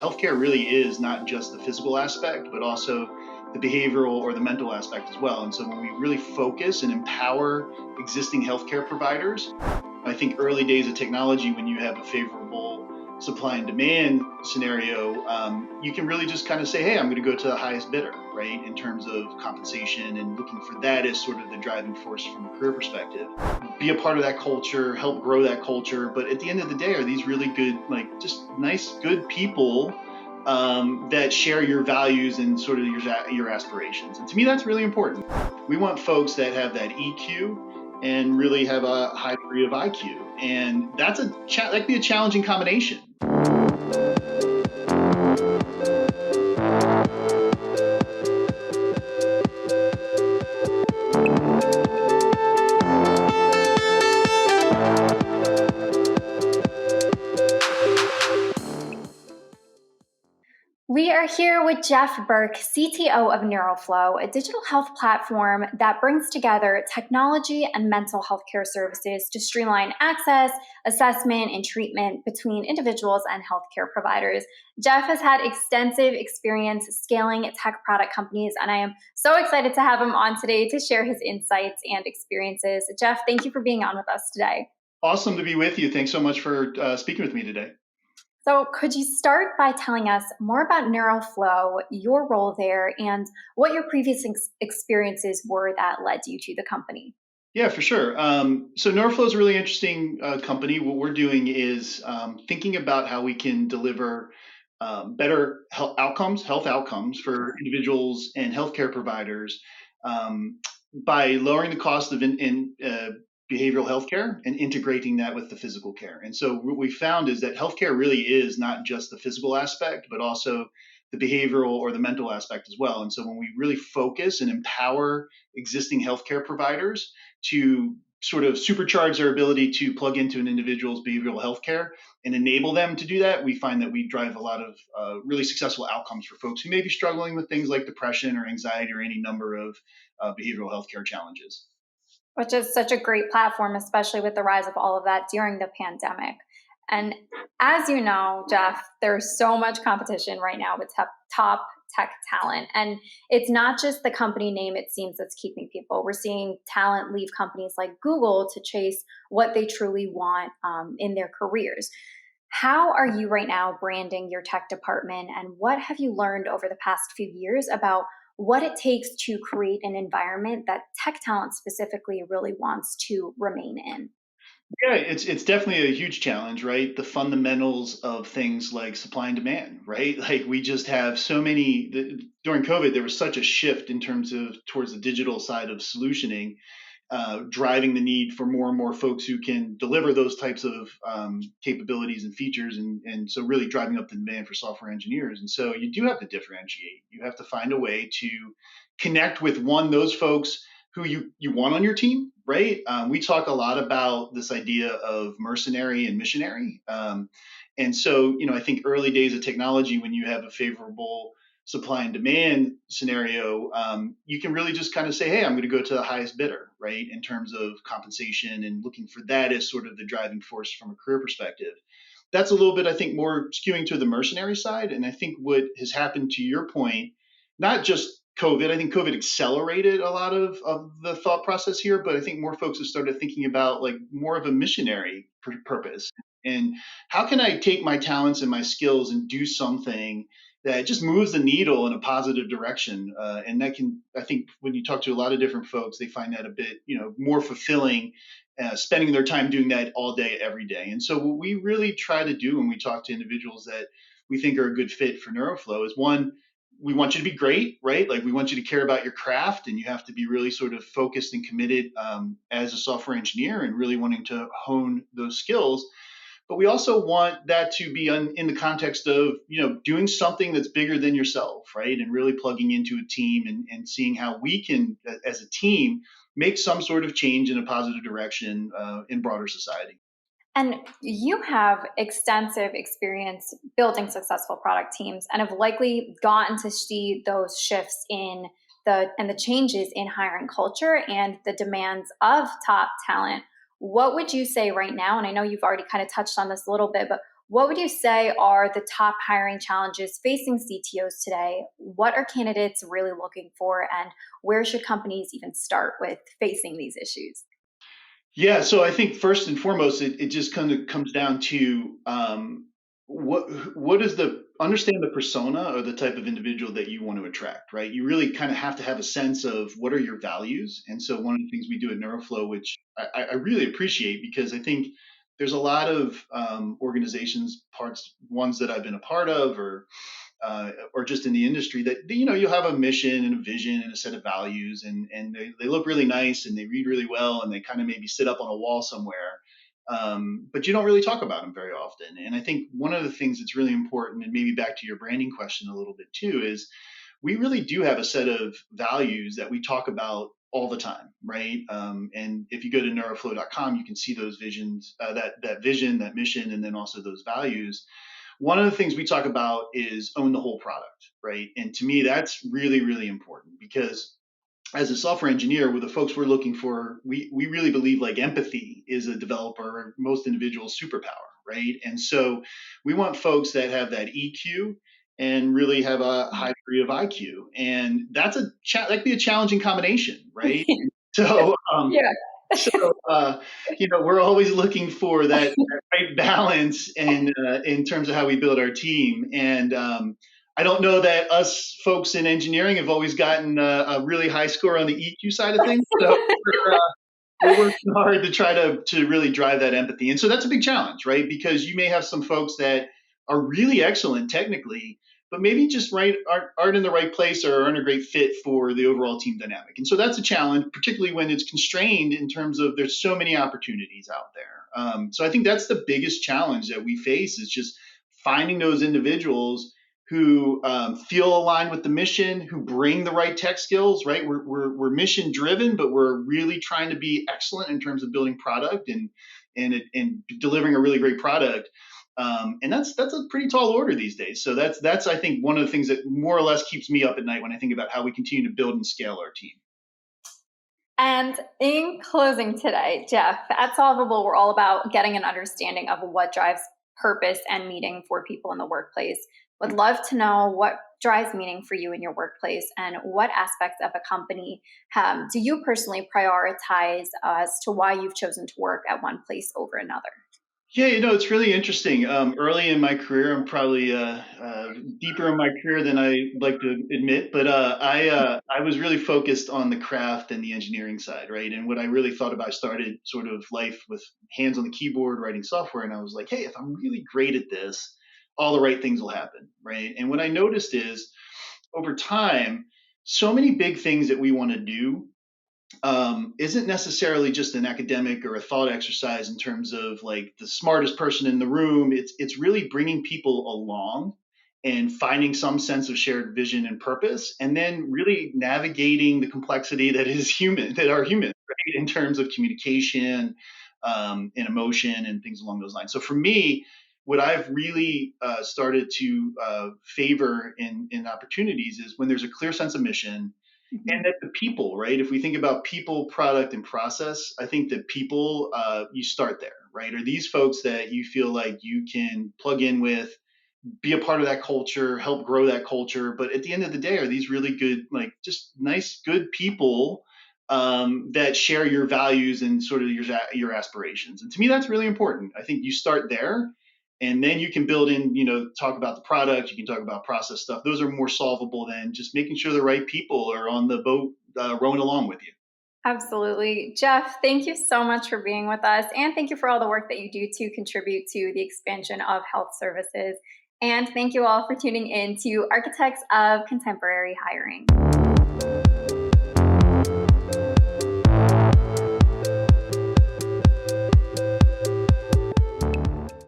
Healthcare really is not just the physical aspect, but also the behavioral or the mental aspect as well. And so when we really focus and empower existing healthcare providers, I think early days of technology, when you have a favorable supply and demand scenario, you can really just kind of say, hey, I'm going to go to the highest bidder, right? In terms of compensation and looking for that as sort of the driving force from a career perspective. Be a part of that culture, help grow that culture. But at the end of the day, are these really good, like just nice, good people that share your values and sort of your aspirations? And to me, that's really important. We want folks that have that EQ and really have a high degree of IQ. And that's that can be a challenging combination. We are here with Jeff Burk, CTO of Neuroflow, a digital health platform that brings together technology and mental health care services to streamline access, assessment, and treatment between individuals and healthcare providers. Jeff has had extensive experience scaling tech product companies, and I am so excited to have him on today to share his insights and experiences. Jeff, thank you for being on with us today. Awesome to be with you. Thanks so much for speaking with me today. So could you start by telling us more about Neuroflow, your role there, and what your previous experiences were that led you to the company? Yeah, for sure. So Neuroflow is a really interesting company. What we're doing is thinking about how we can deliver better health outcomes for individuals and healthcare providers by lowering the cost of behavioral healthcare and integrating that with the physical care. And so what we found is that healthcare really is not just the physical aspect, but also the behavioral or the mental aspect as well. And so when we really focus and empower existing healthcare providers to sort of supercharge their ability to plug into an individual's behavioral health care and enable them to do that, we find that we drive a lot of really successful outcomes for folks who may be struggling with things like depression or anxiety or any number of behavioral health care challenges. Which is such a great platform, especially with the rise of all of that during the pandemic. And as you know, Jeff, there's so much competition right now with top tech talent. And it's not just the company name, it seems, that's keeping people. We're seeing talent leave companies like Google to chase what they truly want in their careers. How are you right now branding your tech department, and what have you learned over the past few years about what it takes to create an environment that tech talent specifically really wants to remain in? Yeah, it's definitely a huge challenge, right? The fundamentals of things like supply and demand, right? Like we just have so many. During COVID, there was such a shift in terms of towards the digital side of solutioning, driving the need for more and more folks who can deliver those types of capabilities and features, and so really driving up the demand for software engineers. And so you do have to differentiate. You have to find a way to connect with those folks who you want on your team, right? We talk a lot about this idea of mercenary and missionary. And so, I think early days of technology, when you have a favorable supply and demand scenario, you can really just kind of say, hey, I'm going to go to the highest bidder, right? In terms of compensation and looking for that as sort of the driving force from a career perspective. That's a little bit, I think, more skewing to the mercenary side. And I think what has happened, to your point, not just COVID, I think COVID accelerated a lot of the thought process here, but I think more folks have started thinking about like more of a missionary purpose. And how can I take my talents and my skills and do something that just moves the needle in a positive direction? And that can, I think, when you talk to a lot of different folks, they find that a bit, more fulfilling, spending their time doing that all day, every day. And so what we really try to do when we talk to individuals that we think are a good fit for Neuroflow is, one, we want you to be great, right? Like we want you to care about your craft, and you have to be really sort of focused and committed as a software engineer and really wanting to hone those skills. But we also want that to be in the context of, doing something that's bigger than yourself, right? And really plugging into a team and seeing how we can, as a team, make some sort of change in a positive direction in broader society. And you have extensive experience building successful product teams and have likely gotten to see those shifts in the changes in hiring culture and the demands of top talent. What would you say right now? And I know you've already kind of touched on this a little bit, but What would you say are the top hiring challenges facing CTOs today? What are candidates really looking for, and where should companies even start with facing these issues? Yeah, so I think first and foremost, it just kind of comes down to what is the understand the persona or the type of individual that you want to attract, right? You really kind of have to have a sense of what are your values. And so one of the things we do at Neuroflow, which I really appreciate because I think there's a lot of organizations, parts ones that I've been a part of, or just in the industry that you'll have a mission and a vision and a set of values and they look really nice and they read really well and they kind of maybe sit up on a wall somewhere, but you don't really talk about them very often. And I think one of the things that's really important, and maybe back to your branding question a little bit too, is we really do have a set of values that we talk about all the time, right? And if you go to neuroflow.com, you can see those visions, that vision, that mission, and then also those values. One of the things we talk about is own the whole product, right? And to me, that's really, really important because as a software engineer, with the folks we're looking for, we really believe like empathy is a developer, most individuals' superpower, right? And so we want folks that have that EQ and really have a high degree of IQ, and that could be a challenging combination, right? So Yeah. so, we're always looking for that right balance in terms of how we build our team. And I don't know that us folks in engineering have always gotten a really high score on the EQ side of things. So we're working hard to try to really drive that empathy. And so that's a big challenge, right? Because you may have some folks that are really excellent technically, but maybe just aren't in the right place or aren't a great fit for the overall team dynamic. And so that's a challenge, particularly when it's constrained in terms of there's so many opportunities out there. So I think that's the biggest challenge that we face is just finding those individuals who feel aligned with the mission, who bring the right tech skills, right? We're mission driven, but we're really trying to be excellent in terms of building product and delivering a really great product. And that's a pretty tall order these days. So that's I think one of the things that more or less keeps me up at night when I think about how we continue to build and scale our team. And in closing today, Jeff, at Solvable, we're all about getting an understanding of what drives purpose and meaning for people in the workplace. Would love to know what drives meaning for you in your workplace and what aspects of a company do you personally prioritize as to why you've chosen to work at one place over another? Yeah, it's really interesting. Early in my career, I'm probably deeper in my career than I like to admit, but I was really focused on the craft and the engineering side, right? And what I really thought about, I started sort of life with hands on the keyboard, writing software, and I was like, hey, if I'm really great at this, all the right things will happen, right? And what I noticed is over time, so many big things that we want to do isn't necessarily just an academic or a thought exercise in terms of like the smartest person in the room. It's really bringing people along and finding some sense of shared vision and purpose, and then really navigating the complexity that is human, that are humans, right? In terms of communication and emotion and things along those lines. So for me, what I've really started to favor in opportunities is when there's a clear sense of mission and that the people, right? If we think about people, product, and process, I think that people, you start there, right? Are these folks that you feel like you can plug in with, be a part of that culture, help grow that culture? But at the end of the day, are these really good, like just nice, good people that share your values and sort of your aspirations? And to me, that's really important. I think you start there and then you can build in, talk about the product, you can talk about process stuff. Those are more solvable than just making sure the right people are on the boat rowing along with you. Absolutely. Jeff, thank you so much for being with us. And thank you for all the work that you do to contribute to the expansion of health services. And thank you all for tuning in to Architects of Contemporary Hiring.